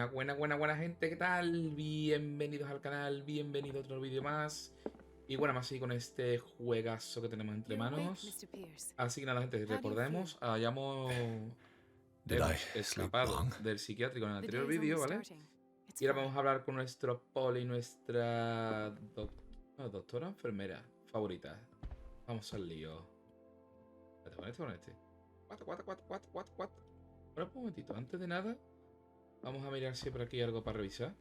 Buena gente, ¿qué tal? Bienvenidos al canal, bienvenido a otro vídeo más. Y bueno, más así con este juegazo que tenemos entre manos. Así que nada, gente, recordemos, hemos escapado del psiquiátrico en el anterior vídeo, ¿vale? Y ahora vamos a hablar con nuestro poli, nuestra doctora enfermera favorita. Vamos al lío. Espérate, con este. Cuatro. Ahora, un momentito, antes de nada, vamos a mirar si por aquí hay algo para revisar.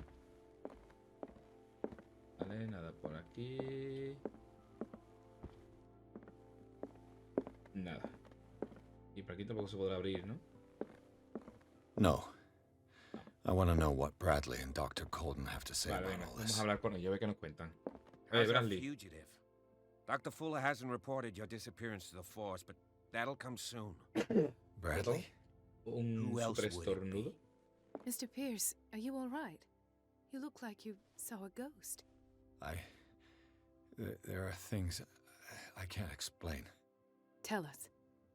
Vale, nada por aquí. Nada. Y por aquí tampoco se podrá abrir, ¿no? No. I want to know what Bradley and Dr. Colden have to say Vale, about venga, all vamos this. a hablar con ellos, a ver qué nos cuentan. As a Bradley. fugitive. Dr. Fuller hasn't reported your disappearance to the force, but that'll come soon. Bradley? Un Who else super would it estornudo. be? Mr. Pierce, are you all right? You look like you saw a ghost. There are things I can't explain. Tell us,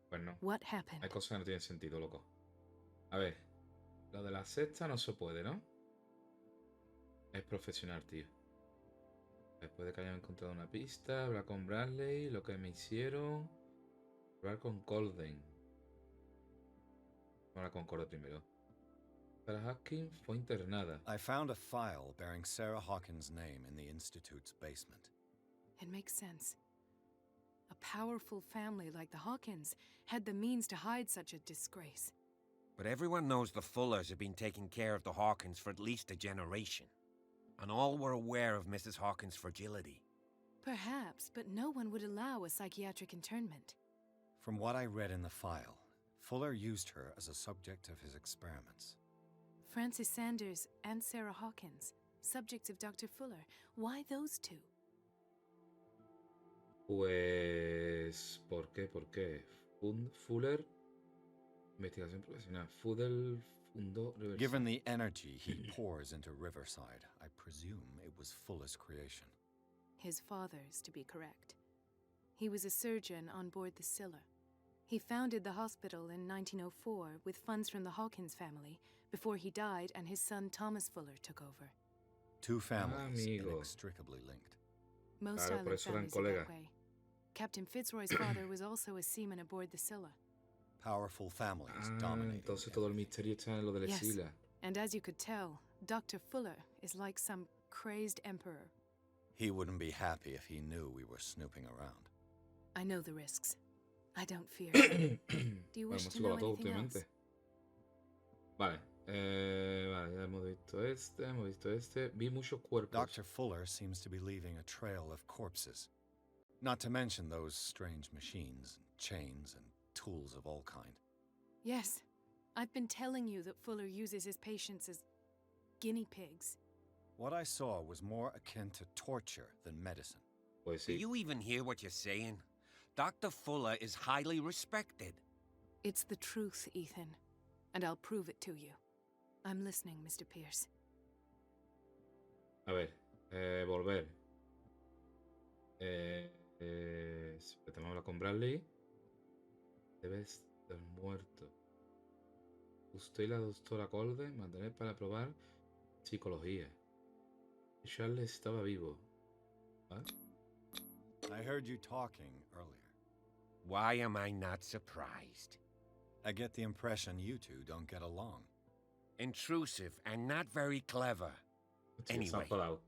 Pues no, what happened? hay cosas que no tienen sentido, loco. A ver, lo de la sexta no se puede, ¿no? Es profesional, tío. Después de que hayan encontrado una pista, hablar con Bradley, lo que me hicieron. Hablar con Colden. Hablar con Colden primero. Sarah Hawkins fue internada. I found a file bearing Sarah Hawkins' name in the Institute's basement. It makes sense. A powerful family like the Hawkins had the means to hide such a disgrace. But everyone knows the Fullers have been taking care of the Hawkins for at least a generation. And all were aware of Mrs. Hawkins' fragility. Perhaps, but no one would allow a psychiatric internment. From what I read in the file, Fuller used her as a subject of his experiments. Francis Sanders and Sarah Hawkins, subjects of Dr. Fuller. Why those two? Pues... ¿Por qué? Fuller... Investigación profesional. Fuller fundó... Given the energy he pours into Riverside, I presume it was Fuller's creation. His father's, to be correct. He was a surgeon on board the Scylla. He founded the hospital in 1904 with funds from the Hawkins family before he died and his son Thomas Fuller took over. Two families Amigo. inextricably linked. Most Claro, por island eso eran families are colegas. that way. Captain Fitzroy's father was also a seaman aboard the Scylla. Powerful families dominating. Entonces the todo el area. misterio está en lo de la Yes. Scylla. And as you could tell, Dr. Fuller is like some crazed emperor. He wouldn't be happy if he knew we were snooping around. I know the risks. I don't fear. Do you wish Hemos to know jugado todo anything else? últimamente. Vale. Vale, ya hemos visto este. Vi muchos cuerpos. Dr. Fuller seems to be leaving a trail of corpses. Not to mention those strange machines, chains, and tools of all kind. Yes. I've been telling you that Fuller uses his patients as guinea pigs. What I saw was more akin to torture than medicine. Pues Do sí. you even hear what you're saying? Dr. Fuller is highly respected. It's the truth, Ethan. And I'll prove it to you. I'm listening, Mr. Pierce. A ver. Volver. Tenemos que hablar con Bradley. Debe estar muerto. Usted y la doctora Colden mantener para probar psicología. Charles estaba vivo. ¿Vale? I heard you talking earlier. Why am I not surprised? I get the impression you two don't get along. Intrusive and not very clever. Sí, está Anyway. enfadado.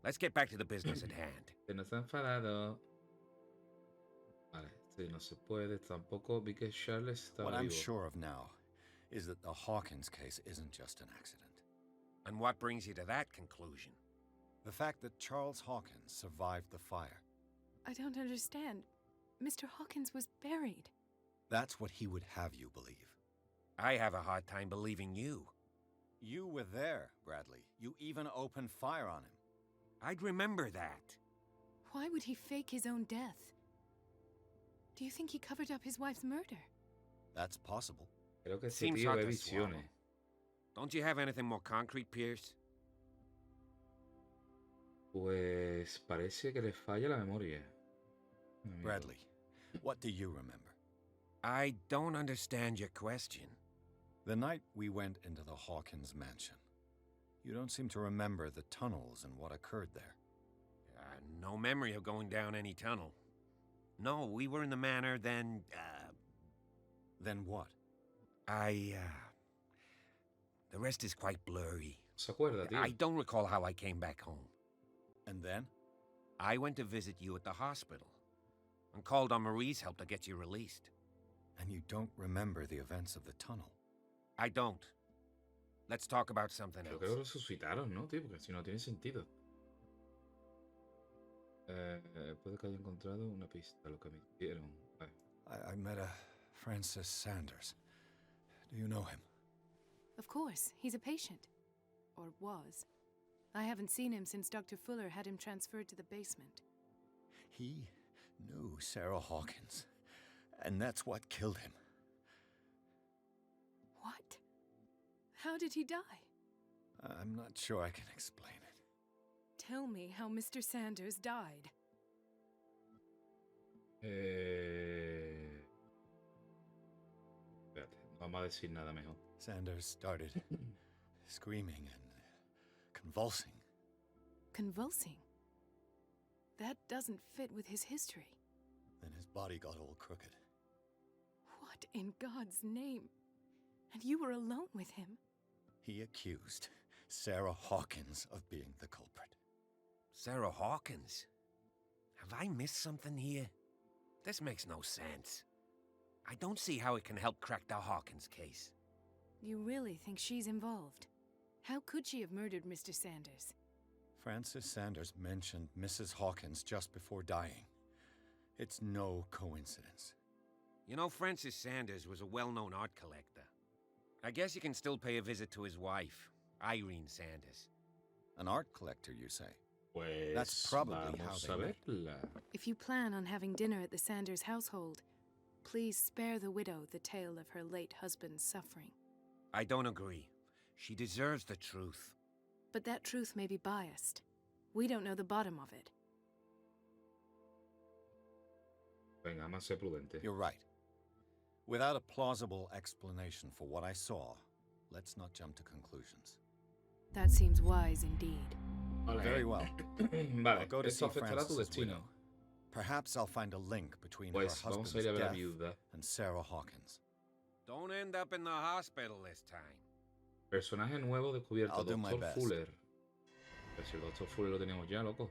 Let's get back to the business at hand. Se nos ha enfadado. Vale, sí, no se puede. Tampoco vi que Charles estaba What I'm vivo. sure of now is that the Hawkins case isn't just an accident. And what brings you to that conclusion? The fact that Charles Hawkins survived the fire. I don't understand. Mr. Hawkins was buried. That's what he would have you believe. I have a hard time believing you. You were there, Bradley. You even opened fire on him. I'd remember that. Why would he fake his own death? Do you think he covered up his wife's murder? That's possible. Creo que ese Seems tío hard ve to swallow. visiones. Don't you have anything more concrete, Pierce? Pues parece que le falla la memoria. Amigo. Bradley, what do you remember? I don't understand your question. The night we went into the Hawkins mansion, You don't seem to remember the tunnels and what occurred there. No memory of going down any tunnel. No, we were in the manor, then, Then what? The rest is quite blurry. ¿Se acuerda, tío? I don't recall how I came back home. And then? I went to visit you at the hospital and called on Marie's help to get you released. And you don't remember the events of the tunnel? I don't. Let's talk about something Creo else. que lo resucitaron, ¿no, tío? Porque si no tiene sentido. Puede que haya encontrado una pista, lo que me hicieron. Vale. I met a Francis Sanders. Do you know him? Of course, he's a patient. Or was. I haven't seen him since Dr. Fuller had him transferred to the basement. He knew Sarah Hawkins, and that's what killed him. What? How did he die? I'm not sure I can explain it. Tell me how Mr. Sanders died. Espérate, no vamos a decir nada mejor. Sanders started screaming and convulsing. Convulsing? That doesn't fit with his history. Then his body got all crooked. What in God's name? And you were alone with him? He accused Sarah Hawkins of being the culprit. Sarah Hawkins? Have I missed something here? This makes no sense. I don't see how it can help crack the Hawkins case. You really think she's involved? How could she have murdered Mr. Sanders? Francis Sanders mentioned Mrs. Hawkins just before dying. It's no coincidence. You know, Francis Sanders was a well-known art collector. I guess you can still pay a visit to his wife, Irene Sanders. An art collector, you say? Pues That's probably how vamos they a met. verla. If you plan on having dinner at the Sanders household, please spare the widow the tale of her late husband's suffering. I don't agree. She deserves the truth. But that truth may be biased. We don't know the bottom of it. Venga, vamos a ser prudente. You're right. Without a plausible explanation for what I saw, let's not jump to conclusions. That seems wise indeed. Vale. Very well. Vale, I'll go to esto see afectará tu Francis's destino. widow. Perhaps I'll find a link between Pues her vamos a husband's ir a ver a la death viuda. and Sarah Hawkins. Don't end up in the hospital this time. Personaje nuevo descubierto, I'll do my Dr. best. Fuller. Pero si el Dr. Fuller lo teníamos ya, loco.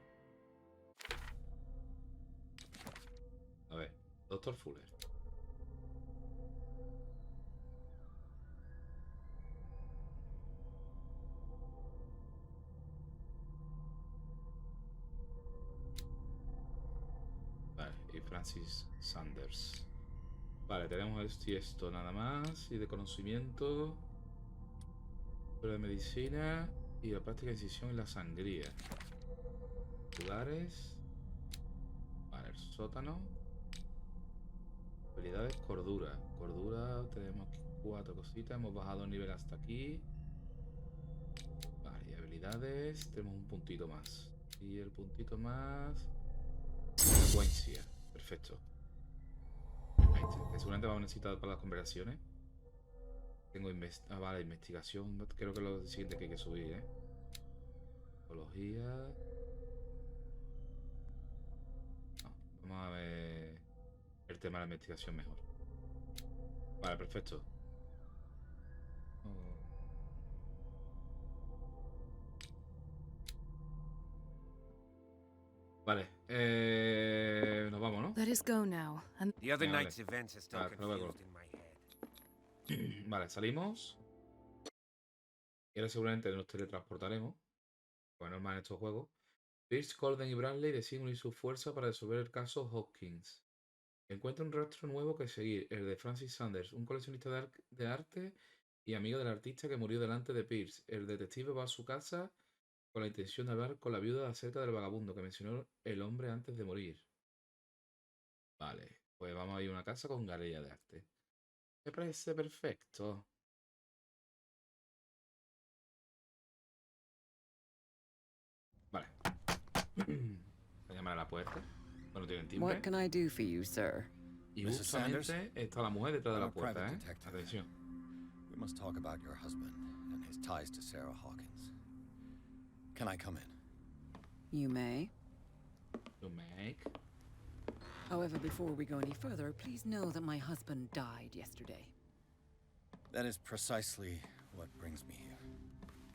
A ver, Dr. Fuller. Vale, y Francis Sanders. Vale, tenemos esto y esto nada más. Y de conocimiento. Pero de medicina. Y la práctica de incisión y la sangría. Lugares. Vale, el sótano. Habilidades, cordura. Cordura, tenemos aquí 4 cositas. Hemos bajado el nivel hasta aquí. Vale, y habilidades. Tenemos un puntito más. Y el puntito más. Frecuencia. Perfecto. Ahí está, que seguramente vamos a necesitar para las conversaciones. Tengo vale, investigación. Creo que es lo siguiente que hay que subir, ¿eh? Psicología. No, vamos a ver el tema de la investigación mejor. Vale, perfecto. Vale, nos vamos, ¿no? Let us go now. And The other Vale. night's events are still Vale, hasta luego. confused in my head. Vale, salimos. Y ahora seguramente nos teletransportaremos. Como es normal en estos juegos. Pierce, Colden y Bradley deciden unir su fuerza para resolver el caso Hawkins. Encuentra un rastro nuevo que seguir, el de Francis Sanders, un coleccionista de arte y amigo del artista que murió delante de Pierce. El detective va a su casa con la intención de hablar con la viuda acerca del vagabundo que mencionó el hombre antes de morir. Vale, pues vamos a ir a una casa con galería de arte. Me parece perfecto. Vale. Voy a llamar a la puerta. Bueno, tienen timbre. What can I do for you, sir? Y Mrs. Sanders? justamente está la mujer detrás de I'm la a private puerta, ¿eh? detective. Atención. We must talk about your husband and his ties to Sarah Hawkins. Can I come in? You may. To make. However, before we go any further, please know that my husband died yesterday. That is precisely what brings me here.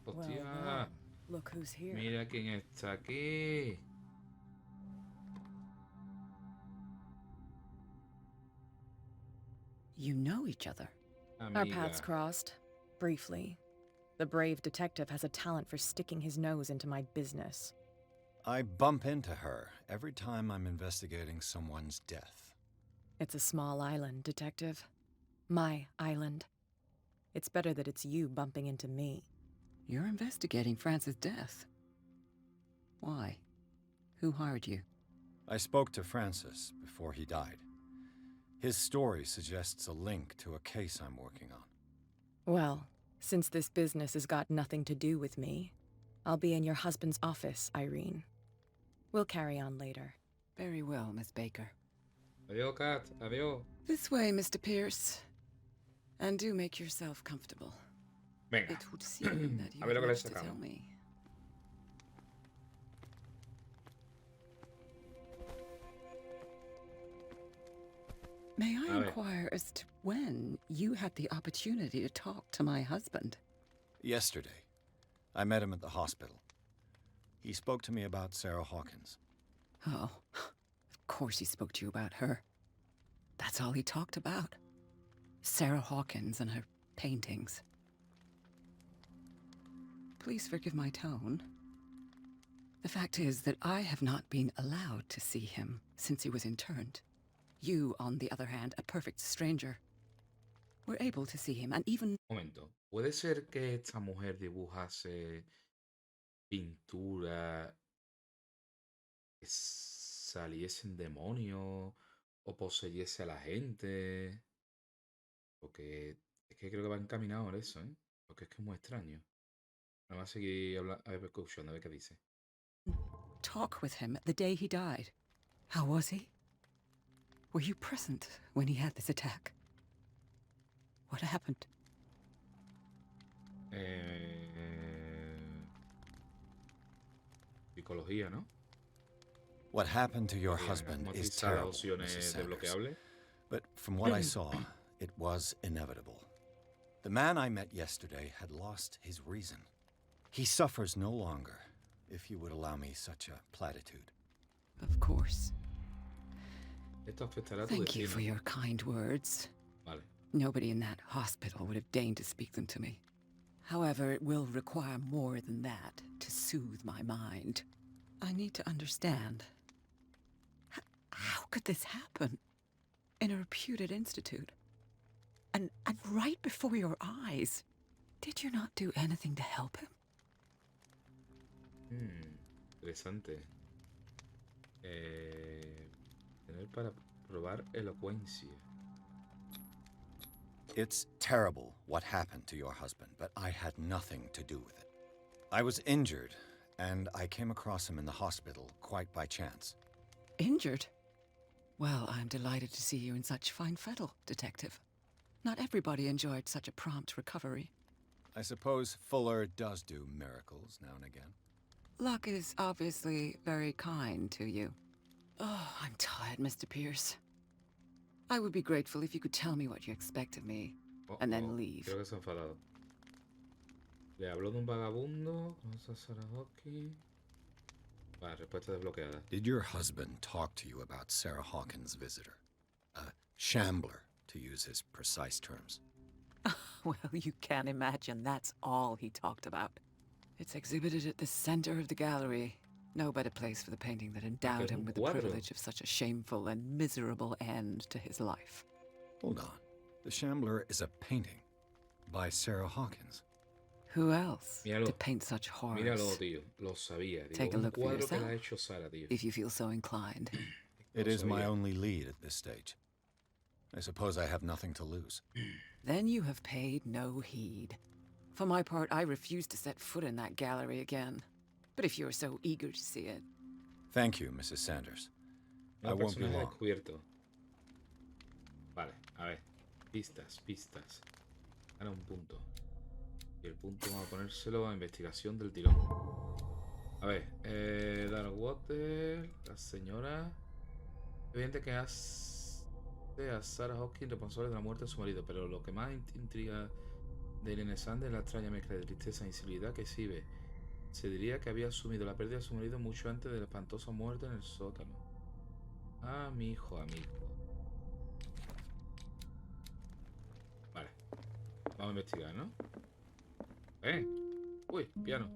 Hostia. Well, look who's here. Mira quién está aquí. You know each other. Our Amiga. paths crossed, briefly. The brave detective has a talent for sticking his nose into my business. I bump into her every time I'm investigating someone's death. It's a small island, detective. My island. It's better that it's you bumping into me. You're investigating Francis' death. Why? Who hired you? I spoke to Francis before he died. His story suggests a link to a case I'm working on. Well, since this business has got nothing to do with me, I'll be in your husband's office, Irene. We'll carry on later. Very well, Miss Baker. Adiós, Kat. Adiós. This way, Mr. Pierce. And do make yourself comfortable. Venga. It would seem that you A ver lo que le wish to sacamos. tell me. May I A ver. inquire as to when you had the opportunity to talk to my husband? Yesterday, I met him at the hospital. He spoke to me about Sarah Hawkins. Oh, of course he spoke to you about her. That's all he talked about. Sarah Hawkins and her paintings. Please forgive my tone. The fact is that I have not been allowed to see him since he was interned. You, on the other hand, a perfect stranger, were able to see him and even... Momento. ¿Puede ser que esta mujer dibujase pintura que saliesen demonios o poseyese a la gente? Porque es que creo que va encaminado en eso, ¿eh? Porque es que es muy extraño. Vamos a seguir escuchando a ver qué dice. talk with him the day he died. How was he? Were you present when he had this attack? What happened? Psicología, ¿no? What happened to your Psicología, husband ¿cómo is utilizar terrible, opciones Mrs. Sanders. desbloqueables? But from what I saw, it was inevitable. The man I met yesterday had lost his reason. He suffers no longer, if you would allow me such a platitude. Of course. Esto afectará a tu Thank you destino. for your kind words. Vale. Nobody in that hospital would have deigned to speak them to me. However, it will require more than that to soothe my mind. I need to understand. How could this happen? In a reputed institute? And right before your eyes? Did you not do anything to help him? Interesante. Tener para probar elocuencia. It's terrible what happened to your husband, but I had nothing to do with it. I was injured, and I came across him in the hospital quite by chance. Injured? Well, I'm delighted to see you in such fine fettle, Detective. Not everybody enjoyed such a prompt recovery. I suppose Fuller does do miracles now and again. Luck is obviously very kind to you. Oh, I'm tired, Mr. Pierce. I would be grateful if you could tell me what you expect of me, and then leave. Creo que se ha enfadado. Le habló de un vagabundo. Vamos a Sarah Hawkins. Vale, respuesta desbloqueada. Did your husband talk to you about Sarah Hawkins' visitor? A shambler, to use his precise terms. Well, you can imagine that's all he talked about. It's exhibited at the center of the gallery. No better place for the painting that endowed him with the cuadro. privilege of such a shameful and miserable end to his life. Hold on. The Shambler is a painting by Sarah Hawkins. Who else Míralo. to paint such horrors? Míralo, tío. Lo sabía. Digo, Take a un look for cuadro que yourself. la ha hecho Sara, tío. If you feel so inclined. It Lo is my sabía. only lead at this stage. I suppose I have nothing to lose. Then you have paid no heed. For my part, I refuse to set foot in that gallery again. But if you're so eager to see it... Thank you, Mrs. Sanders. I Un won't be personaje long. descubierto. Vale, a ver. Pistas, pistas. Gana un punto. Y el punto vamos a ponérselo a investigación del tirón. A ver, Darkwater, la señora. Evidente que hace a Sarah Hawkins responsable de la muerte de su marido, pero lo que más intriga de Irene Sanders es la extraña mezcla de tristeza e insensibilidad que exhibe. Se diría que había asumido la pérdida de su marido mucho antes de la espantosa muerte en el sótano. Ah, mi hijo, amigo. Vale. Vamos a investigar, ¿no? Uy, piano.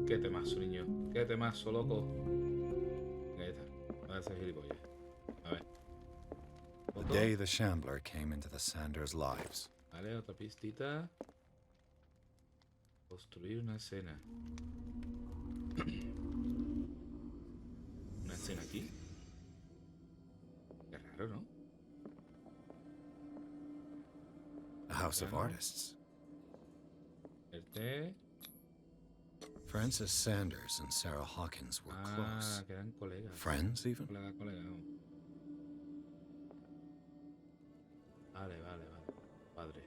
Qué temazo, niño. Qué temazo, loco. Ahí está. Va a ser gilipollas. A ver. The day the Shambler came into the Sanders' lives. Vale, otra pistita. Construir una escena. ¿Una escena aquí? Qué raro, ¿no? A house of artists. El té. Francis Sanders and Sarah Hawkins were close. Que eran colegas. Friends, even? Colega. Vale. Padre.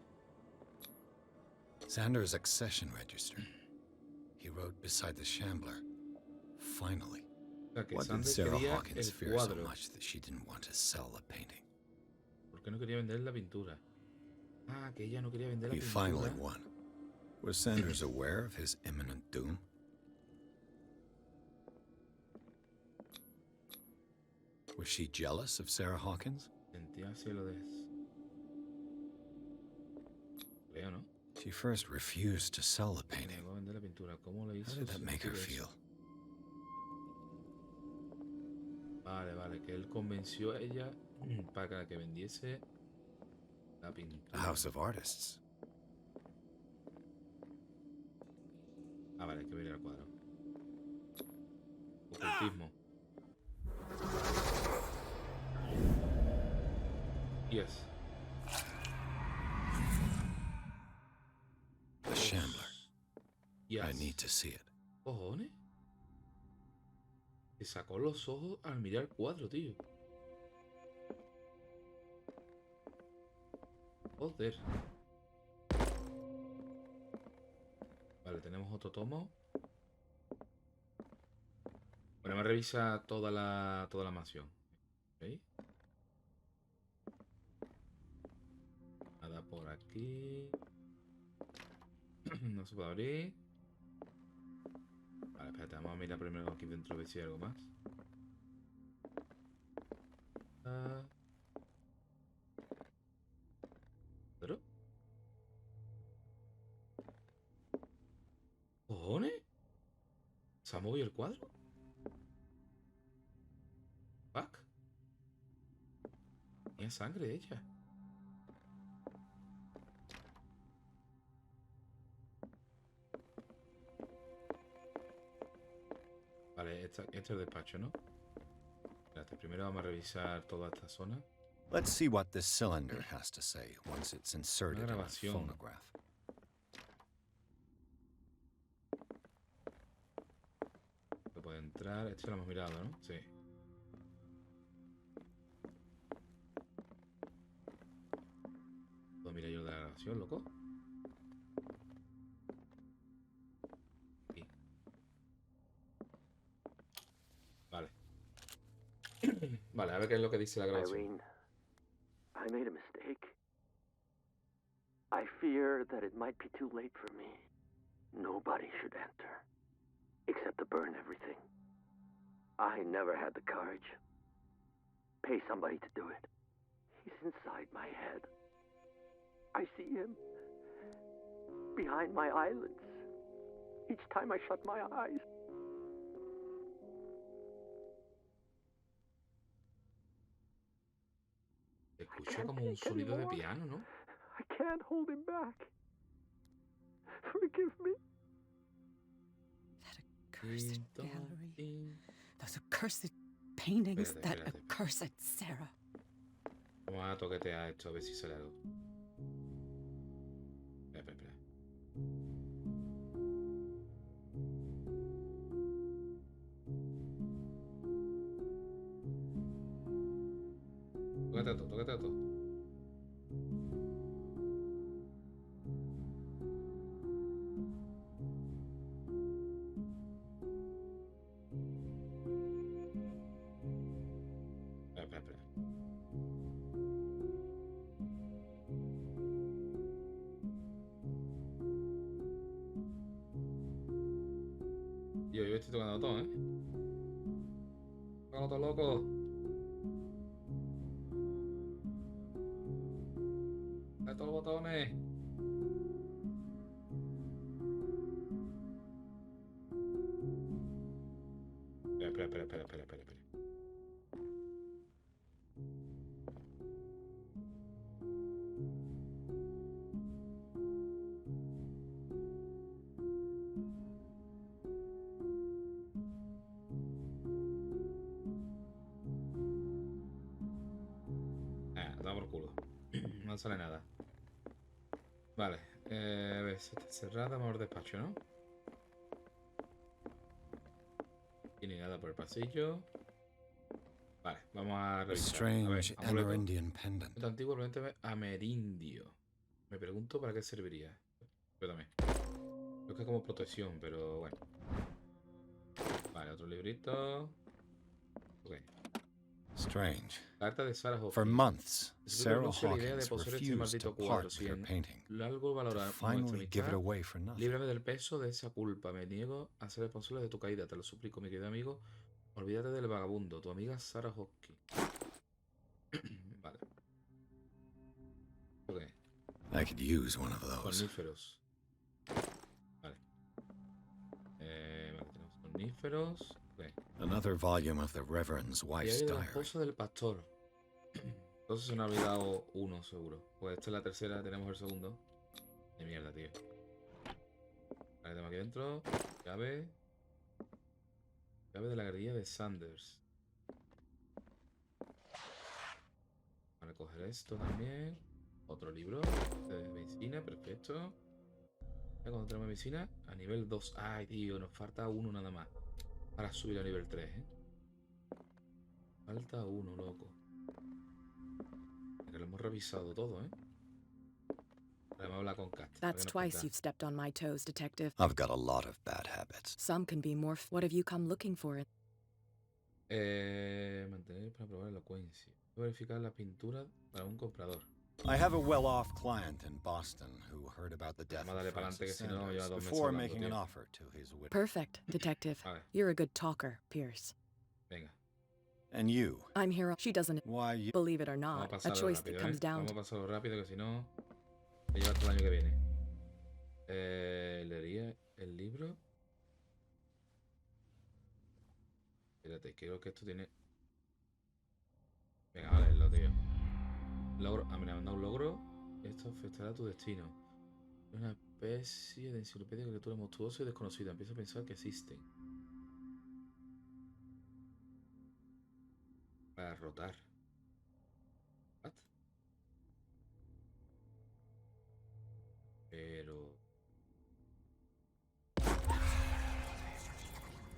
Sanders' accession register. He wrote beside the Shambler, "Finally." O sea, que What did Sanders Sarah quería Hawkins el fear so cuadro. much that she didn't want to sell the painting? ¿Por qué no quería vender la pintura? Ah, que ella no quería vender la He pintura. finally won. Was Sanders aware of his imminent doom? Was she jealous of Sarah Hawkins? Sentía cielo de... Creo, ¿no? She first refused to sell the painting. Negó a vender la pintura. ¿Cómo le How hizo did that make her sentir eso? feel? Vale, que él convenció a ella para que vendiese la A pintura. house of artists. Ah, vale, hay que mirar el cuadro. Ocultismo. Yes. The Shambler. Yes. I need to see it. ¿Cojones? Se sacó los ojos al mirar el cuadro, tío. Joder. Vale, tenemos otro tomo. Bueno, me revisa toda la mansión. ¿Veis? Nada por aquí. No se puede abrir. Vale, espérate, vamos a mirar primero aquí dentro a ver si hay algo más. ¿Pero? ¿Cojones? ¿Se ha movido el cuadro? ¿Fuck? Tenía sangre de ella. Vale, este es el despacho, ¿no? Espérate, primero vamos a revisar toda esta zona. Let's see what this cylinder has to say once it's inserted in a grabación. phonograph. Se puede entrar. Esto lo hemos mirado, ¿no? Sí. ¿Puedo mirar yo de la grabación, loco? Sí. Vale. Vale, a ver qué es lo que dice la grabación. Irene, I made a mistake. I fear that it might be too late for me. Nobody should enter, except to burn everything. I never had the courage. Pay somebody to do it. He's inside my head. I see him behind my eyelids. Each time I shut my eyes. Se escucha como un sonido de piano, ¿no? I can't hold him back. Forgive me. That accursed gallery. Those accursed paintings. That Espérate. accursed Sarah. Vamos a toquetear esto a ver si sale algo. Espera. retrato. Espera. Yo estoy tocando todo, ¿eh? Tocando todo loco. A todos los botones. Espera. Da por culo. No sale nada. Vale. A ver, si está cerrada, vamos al despacho, ¿no? Y ni nada por el pasillo. Vale, vamos a A revisar. A ver, strange amuleto. Amerindian pendant. Amuleto antiguo, probablemente amerindio. Me pregunto para qué serviría. Yo también. Creo que es como protección, pero bueno. Vale, otro librito. Ok. Strange. Carta de Sarah For Hawkins. months, Sarah Renuncio a la idea de Hawkins poseer este refused maldito to cuadro. part Si with her en painting, algo to valorar nuestra finally give it amistad, away for nothing. líbrame del peso de esa culpa. Me niego a ser responsable de tu caída. Te lo suplico, mi querido amigo. Olvídate del vagabundo. Tu amiga Sarah Hawkins. Vale. Ok. I could use one of those. Somníferos. Vale. Vale, tenemos somníferos. Ok. Another volume of the Reverend's wife's Diario de la diary. esposa del pastor. Entonces se nos ha olvidado uno, seguro. Pues esta es la tercera, tenemos el segundo. De mierda, tío. Vale, tenemos aquí dentro. Llave. Llave de la galería de Sanders. Vale, coger esto también. Otro libro de medicina, perfecto. Cuando tenemos medicina, a nivel 2. Ay, tío, nos falta uno nada más. Para subir a nivel 3, ¿eh? Falta uno, loco. Que lo hemos revisado todo, ¿eh? Vamos a hablar con Kat. That's twice you've stepped on my toes, Detective. I've got a lot of bad habits. Some can be more. What have you come looking for? Mantener para probar elocuencia. Verificar la pintura para un comprador. I have a well-off client in Boston who heard about the death Vamos a darle of pa'lante, que Francis si no, lleva Sanders 2 meses before hablando, making an tío. offer to his widow. Perfect, Detective. Vale, You're a good talker, Pierce. venga. And you, I'm here. She doesn't why you... believe it or Vamos a not. A pasarlo choice rápido, that comes down Vamos a pasarlo rápido, que si no, me lleva todo el año que viene. Leería el libro. Espérate, creo que esto tiene... Venga, vale, lo tío. Logro. Ah, me ha mandado un logro. Esto afectará tu destino. Es una especie de enciclopedia de criatura monstruosa y desconocida. Empiezo a pensar que existen. Para derrotar. ¿What? Pero...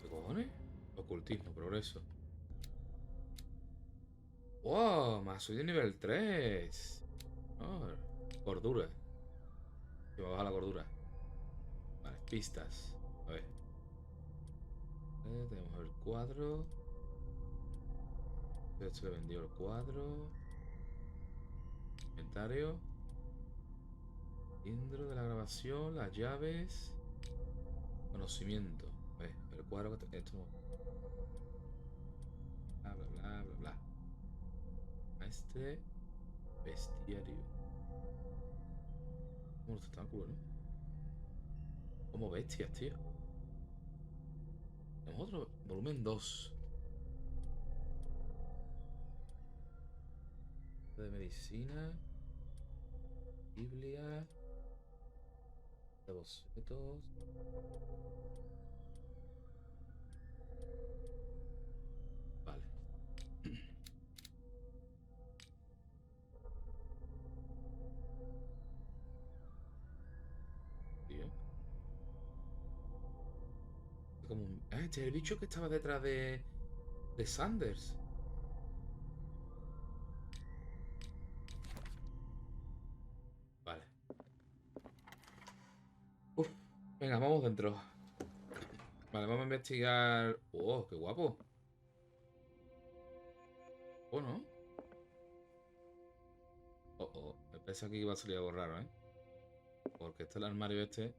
¿Qué cojones? Ocultismo, progreso. ¡Wow! Más soy de nivel 3. Oh, cordura. Que va a bajar la cordura. Vale, pistas. A ver. Tenemos el cuadro. Esto le vendió el cuadro. Inventario. Indro de la grabación. Las llaves. Conocimiento. A ver, el cuadro que esto. Bla bla bla bla bla. Este bestiario. Como los tentáculos, ¿no? Como bestias, tío. Tenemos otro. Volumen 2. De medicina. Biblia. De bocetos. Vale. Tío. Como un... Ah, este es el bicho que estaba detrás de Sanders. Venga, vamos dentro. Vale, vamos a investigar... ¡Oh, qué guapo! ¿O no? Me pensaba que iba a salir algo raro, ¿eh? Porque está el armario este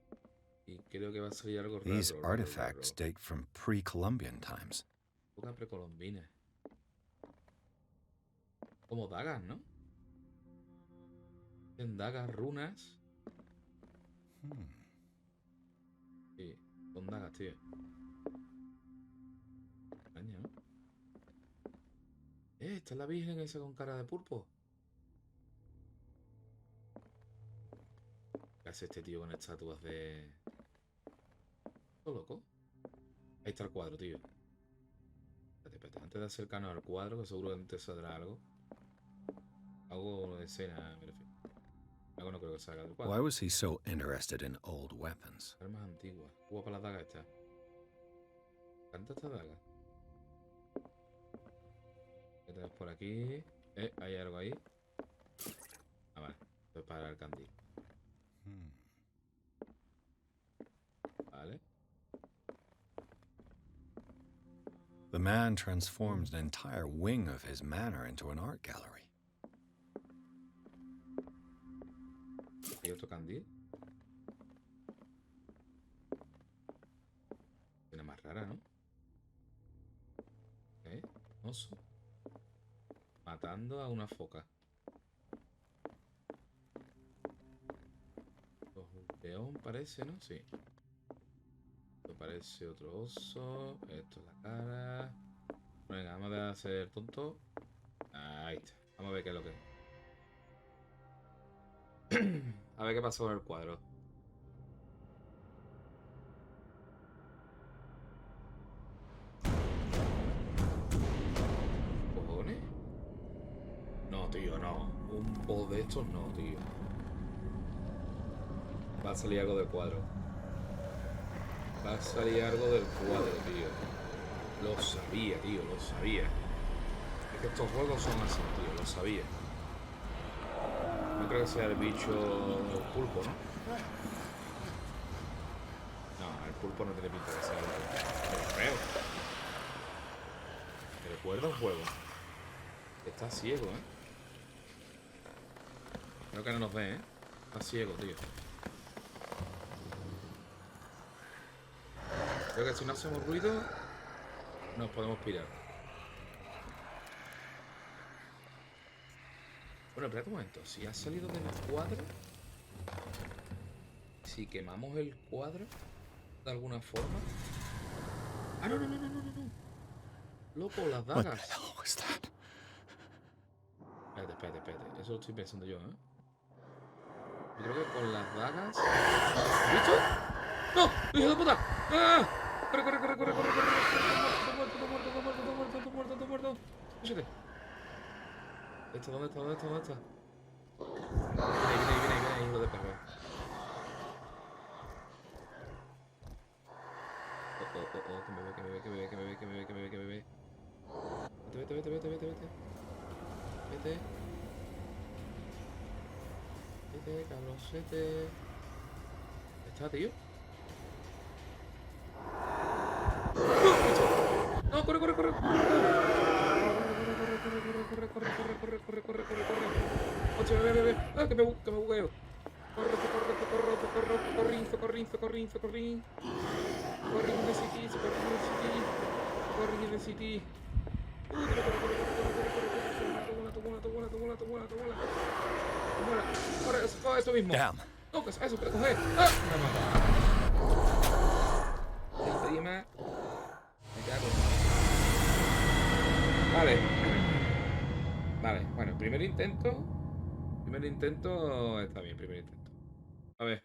y creo que va a salir algo raro. These artifacts date from pre-Columbian times. Época precolombina. Como dagas, ¿no? En dagas, runas. Sí, son dagas, tío. Extraño, ¿no? Esta es la virgen esa con cara de pulpo. ¿Qué hace este tío con estatuas de...? ¿Todo loco? Ahí está el cuadro, tío. Espérate. Antes de acercarnos al cuadro, que seguramente saldrá algo. Algo de escena, me refiero. Algo no creo que salga del cuadro. Why was he so interested in old weapons? Armas antiguas. Guapa la daga esta. ¿Canta esta daga? ¿Qué tenemos por aquí? Hay algo ahí. Ah, vale. Esto es para el candil. Vale. The man transformed an entire wing of his manor into an art gallery. ¿Hay otro candil? Tiene más rara, ¿no? Oso. Matando a una foca. Un león parece, ¿no? Sí. Esto parece otro oso. Esto es la cara. Venga, vamos a hacer tonto. Ahí está. Vamos a ver qué es lo que es. A ver qué pasó con el cuadro. ¿Cojones? No, tío, no. Un boss de estos no, tío. Va a salir algo del cuadro. Va a salir algo del cuadro, tío. Lo sabía, tío, lo sabía. Es que estos juegos son así, tío, lo sabía. No creo que sea el bicho pulpo, ¿no? No, el pulpo no tiene pinta de ser el creo. Me recuerda un juego. Está ciego, ¿eh? Creo que no nos ve, ¿eh? Está ciego, tío. Creo que si no hacemos ruido, nos podemos pirar. Bueno, espérate un momento. Si ha salido del cuadro, si quemamos el cuadro de alguna forma. Ah, no. Loco, las What the dagas. hell was that? Espérate. Eso lo estoy pensando yo, ¿eh? Yo creo que con las dagas. ¿Visto? ¡No! ¡Hijo de puta! ¡Ah! ¡Corre! ¡Está muerto! Escúchate. ¿Dónde está? Viene, hijo de perro. Que me ve. Vete, cabroncete. ¿Está, tío? No, corre. Corre. Hostia, ve. Ah, que me bugueo. Corre. Corrin de City. Corre, eso mismo. Damn. No, que eso, que coge. ¡Ah! El prima. Me cago. Vale, bueno, primer intento está bien, primer intento. A ver,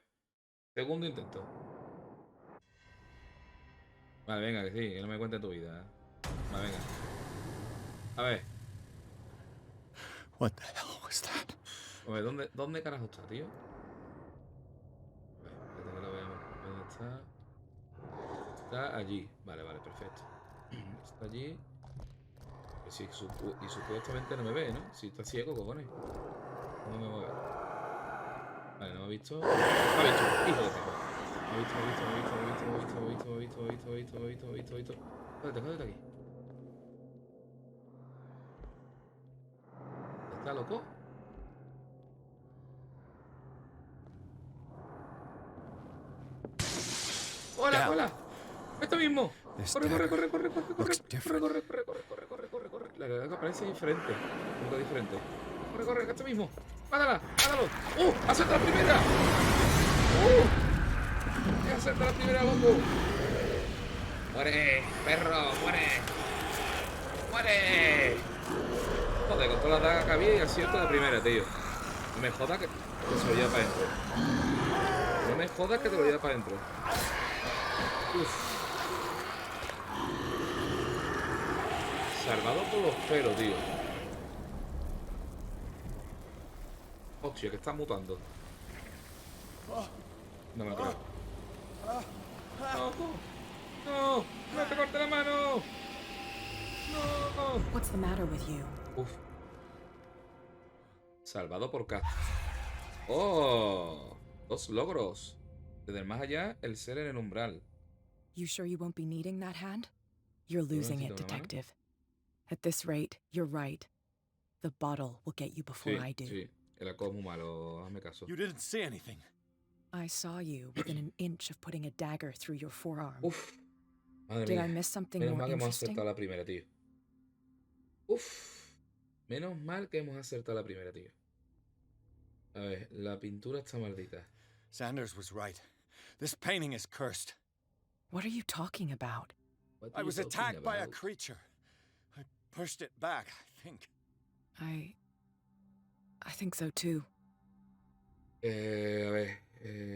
segundo intento. Vale, venga, que sí, que no me cuente tu vida. Vale, venga. A ver. What the hell was that? A ver, ¿dónde carajo está, tío? A ver, espérate que lo veamos. ¿Dónde está? Está allí. Vale, perfecto. Está allí. Y supuestamente no me ve, ¿no? Si está ciego, cojones. ¿Cómo me va a ver? Vale, no me ha visto. Me ha visto, hijo de perro. Jódete aquí. ¿Está loco? ¡Hola, hola! ¡Esto mismo! ¡Corre, corre, corre, corre, corre, corre! ¡Corre, corre, corre, corre, corre, corre, corre, corre! La verdad que parece diferente. Un poco diferente. ¡Corre, corre! ¡Esto mismo! ¡Mátala! ¡Mátalo! ¡Acerta la primera! ¡Acerta la primera, loco! ¡Muere! ¡Perro! ¡Muere! ¡Muere! Joder, con toda la daga que había y acierto la primera, tío. No me jodas que se lo lleva para adentro. No me jodas que te lo lleva para adentro. Uf. Salvado por los pelos, tío. Hostia, que está mutando. No me lo creo. ¡No! ¡No! ¡No te corte la mano! ¡No! What's the matter with you? Uf. Salvado por Kat. ¡Oh! 2 logros. Desde el más allá, el ser en el umbral. You sure you won't be needing that hand? You're losing it, detective. At this rate, you're right. The bottle will get you before I do. Sí. El alcohol es muy malo. Hazme caso. You didn't see anything. I saw you within an inch of putting a dagger through your forearm. Uf. Madre Did mía. I miss something Menos more mal que hemos interesting? acertado la primera, tío. Uf. Menos mal que hemos acertado la primera, tío. A ver, la pintura está maldita. Sanders was right. This painting is cursed. What are you talking about? What I are was you talking attacked by a about? creature. I pushed it back, I think. I think so too. A ver,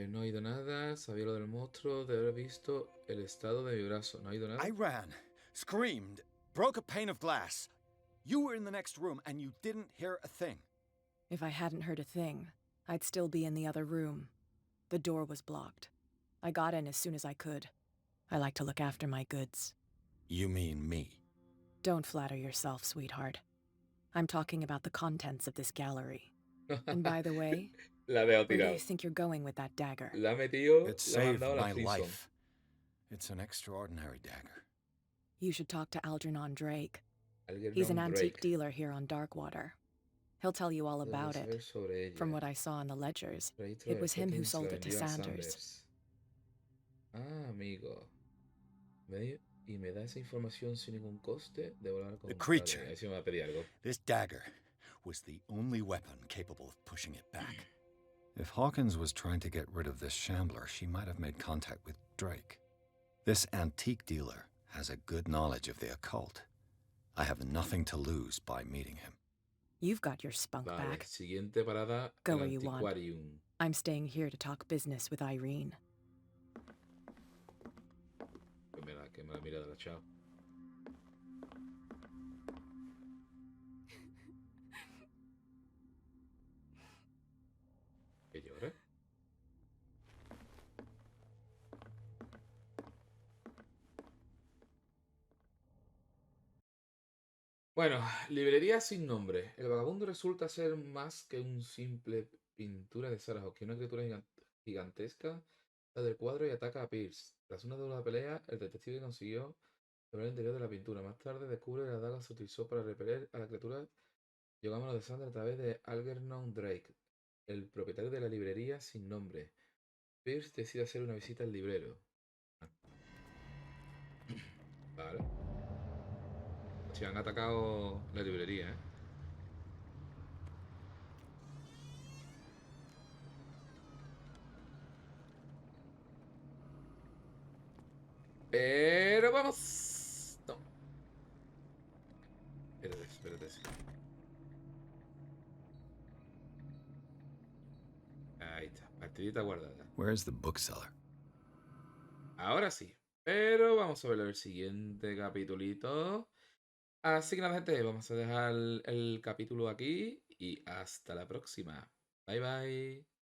no ha ido nada. Sabía lo del monstruo, de haber visto el estado de mi brazo. No ha ido nada. I ran, screamed, broke a pane of glass. You were in the next room and you didn't hear a thing. If I hadn't heard a thing, I'd still be in the other room. The door was blocked. I got in as soon as I could. I like to look after my goods. You mean me? Don't flatter yourself, sweetheart. I'm talking about the contents of this gallery. And by the way, La veo where do tirado. you think you're going with that dagger? La ha metido, It la ha saved mandado a la my prison. life. It's an extraordinary dagger. You should talk to Algernon Drake. Alguien He's an non antique Drake. dealer here on Darkwater. He'll tell you all about Debo it. saber sobre ella. From what I saw in the ledgers, Registro it del was him who Hawkins sold la it to vendió a Sanders. Ah, amigo. Y me da esa información sin ningún coste. Debo hablar con The un creature. padre. A ver si me va a pedir algo. This dagger was the only weapon capable of pushing it back. If Hawkins was trying to get rid of this shambler, she might have made contact with Drake. This antique dealer has a good knowledge of the occult. I have nothing to lose by meeting him. You've got your spunk Vale, back. siguiente parada. Go el where you want. antiquarium. I'm staying here to talk business with Irene. Que me la mira de la chao. ¿Que llora? Bueno, librería sin nombre. El vagabundo resulta ser más que un simple pintura de Sarah que una criatura gigantesca, la del cuadro, y ataca a Pierce. Tras una dura pelea, el detective consiguió ver el interior de la pintura. Más tarde descubre que la daga se utilizó para repeler a la criatura. Llegó a mano de Sandra a través de Algernon Drake, el propietario de la librería sin nombre. Pierce decide hacer una visita al librero. Vale. Se han atacado la librería, ¿eh? Pero vamos. No. Espérate. Ahí está. Partidita guardada. Where's the bookseller? Ahora sí. Pero vamos a ver el siguiente capitulito. Así que nada, gente, vamos a dejar el capítulo aquí y hasta la próxima. Bye, bye.